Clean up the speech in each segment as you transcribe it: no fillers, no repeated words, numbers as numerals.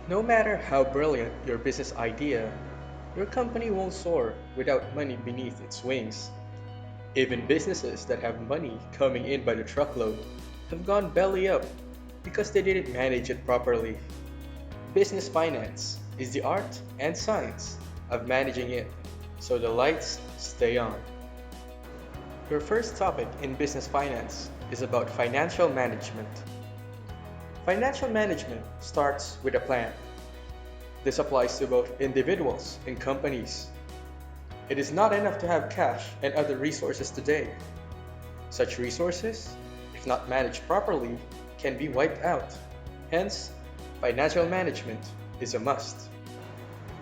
No matter how brilliant your business idea, your company won't soar without money beneath its wings. Even businesses that have money coming in by the truckload have gone belly up because they didn't manage it properly. Business finance is the art and science of managing it so the lights stay on. Your first topic in business finance is about financial management. Financial management starts with a plan. This applies to both individuals and companies. It is not enough to have cash and other resources today. Such resources, if not managed properly, can be wiped out. Hence, financial management is a must.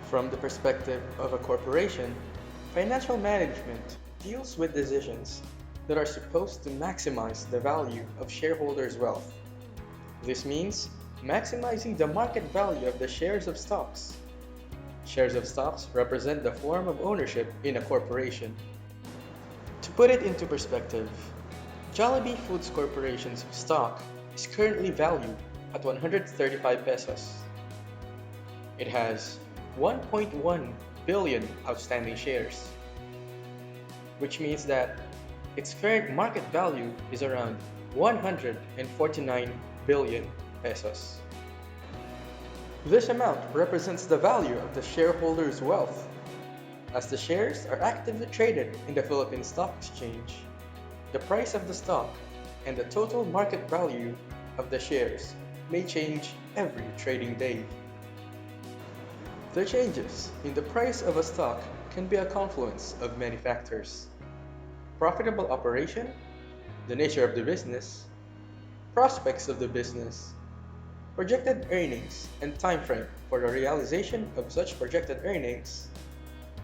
From the perspective of a corporation, financial management deals with decisions that are supposed to maximize the value of shareholders' wealth. This means maximizing the market value of the shares of stocks. Shares of stocks represent the form of ownership in a corporation. To put it into perspective, Jollibee Foods Corporation's stock is currently valued at 135 pesos. It has 1.1 billion outstanding shares, which means that its current market value is around 149 billion pesos. This amount represents the value of the shareholders' wealth, as the shares are actively traded in the Philippine Stock Exchange. The price of the stock and the total market value of the shares may change every trading day. The changes in the price of a stock can be a confluence of many factors: profitable operation, the nature of the business, prospects of the business, projected earnings and time frame for the realization of such projected earnings,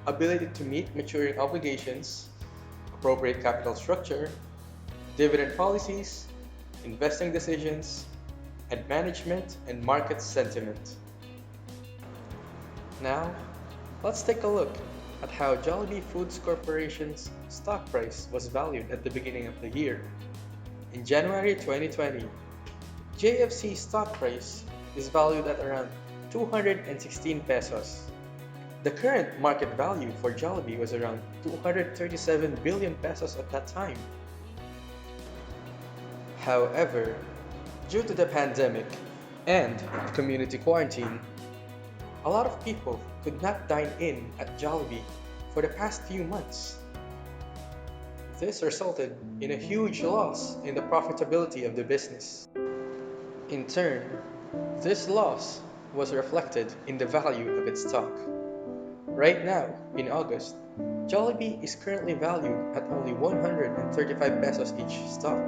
ability to meet maturing obligations, appropriate capital structure, dividend policies, investing decisions, and management and market sentiment. Now, let's take a look at how Jollibee Foods Corporation's stock price was valued at the beginning of the year. In January 2020, JFC stock price is valued at around 216 pesos. The current market value for Jollibee was around 237 billion pesos at that time. However, due to the pandemic and community quarantine, a lot of people could not dine in at Jollibee for the past few months. This resulted in a huge loss in the profitability of the business. In turn, this loss was reflected in the value of its stock. Right now, in August, Jollibee is currently valued at only 135 pesos each stock.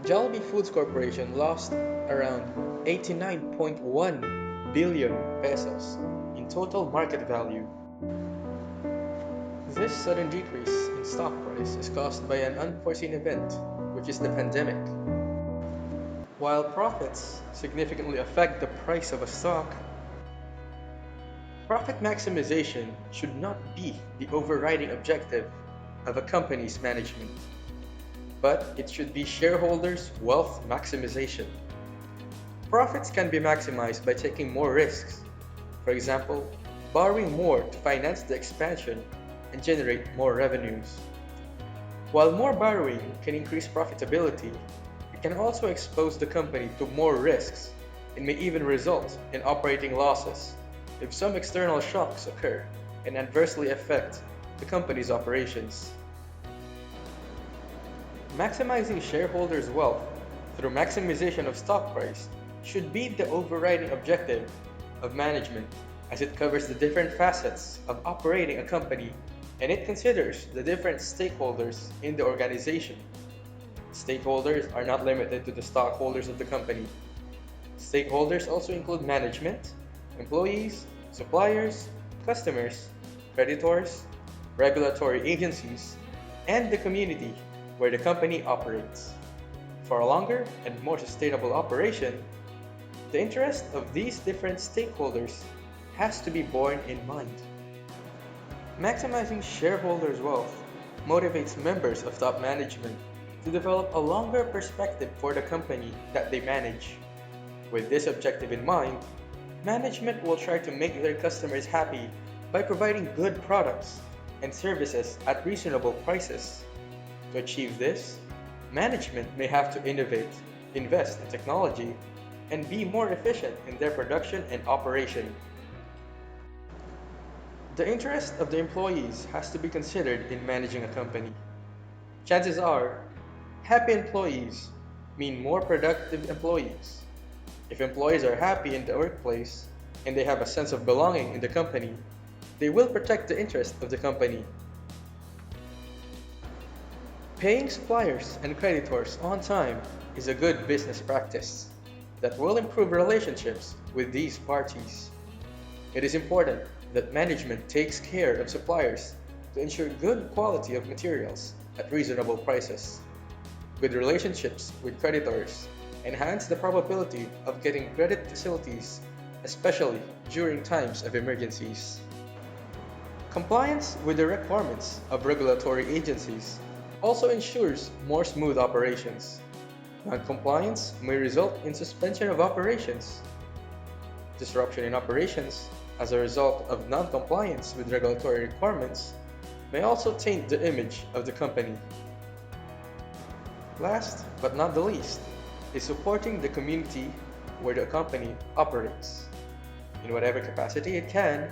Jollibee Foods Corporation lost around 89.1 billion pesos in total market value. This sudden decrease in stock price is caused by an unforeseen event, which is the pandemic. While profits significantly affect the price of a stock, profit maximization should not be the overriding objective of a company's management, but it should be shareholders' wealth maximization. Profits can be maximized by taking more risks, for example, borrowing more to finance the expansion and generate more revenues. While more borrowing can increase profitability, it can also expose the company to more risks and may even result in operating losses if some external shocks occur and adversely affect the company's operations. Maximizing shareholders' wealth through maximization of stock price should be the overriding objective of management, as it covers the different facets of operating a company and it considers the different stakeholders in the organization. Stakeholders are not limited to the stockholders of the company. Stakeholders also include management, employees, suppliers, customers, creditors, regulatory agencies, and the community where the company operates. For a longer and more sustainable operation, the interest of these different stakeholders has to be borne in mind. Maximizing shareholders' wealth motivates members of top management to develop a longer perspective for the company that they manage. With this objective in mind, management will try to make their customers happy by providing good products and services at reasonable prices. To achieve this, management may have to innovate, invest in technology, and be more efficient in their production and operation. The interest of the employees has to be considered in managing a company. Chances are, happy employees mean more productive employees. If employees are happy in the workplace and they have a sense of belonging in the company, they will protect the interest of the company. Paying suppliers and creditors on time is a good business practice that will improve relationships with these parties. It is important that management takes care of suppliers to ensure good quality of materials at reasonable prices. Good relationships with creditors enhance the probability of getting credit facilities, especially during times of emergencies. Compliance with the requirements of regulatory agencies also ensures more smooth operations. Non-compliance may result in suspension of operations. Disruption in operations as a result of non-compliance with regulatory requirements may also taint the image of the company. Last but not the least is supporting the community where the company operates. In whatever capacity it can,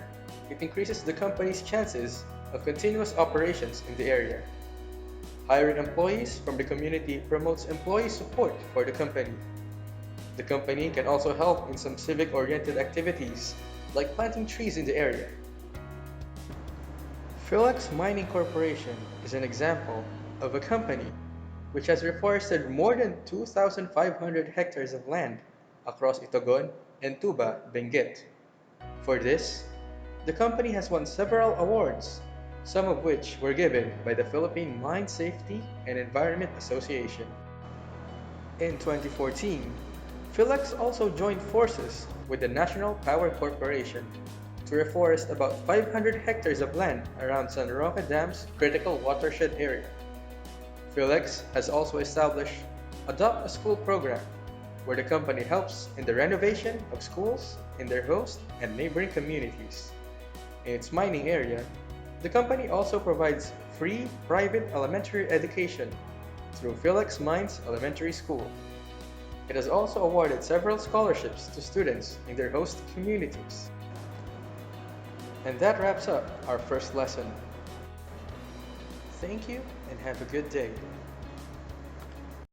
it increases the company's chances of continuous operations in the area. Hiring employees from the community promotes employee support for the company. The company can also help in some civic-oriented activities like planting trees in the area. Philex Mining Corporation is an example of a company which has reforested more than 2,500 hectares of land across Itogon and Tuba, Benguet. For this, the company has won several awards, some of which were given by the Philippine Mine Safety and Environment Association. In 2014, Philex also joined forces with the National Power Corporation to reforest about 500 hectares of land around San Roque Dam's critical watershed area. Philex has also established Adopt a School program, where the company helps in the renovation of schools in their host and neighboring communities. In its mining area, the company also provides free private elementary education through Philex Mines Elementary School. It has also awarded several scholarships to students in their host communities. And that wraps up our first lesson. Thank you and have a good day.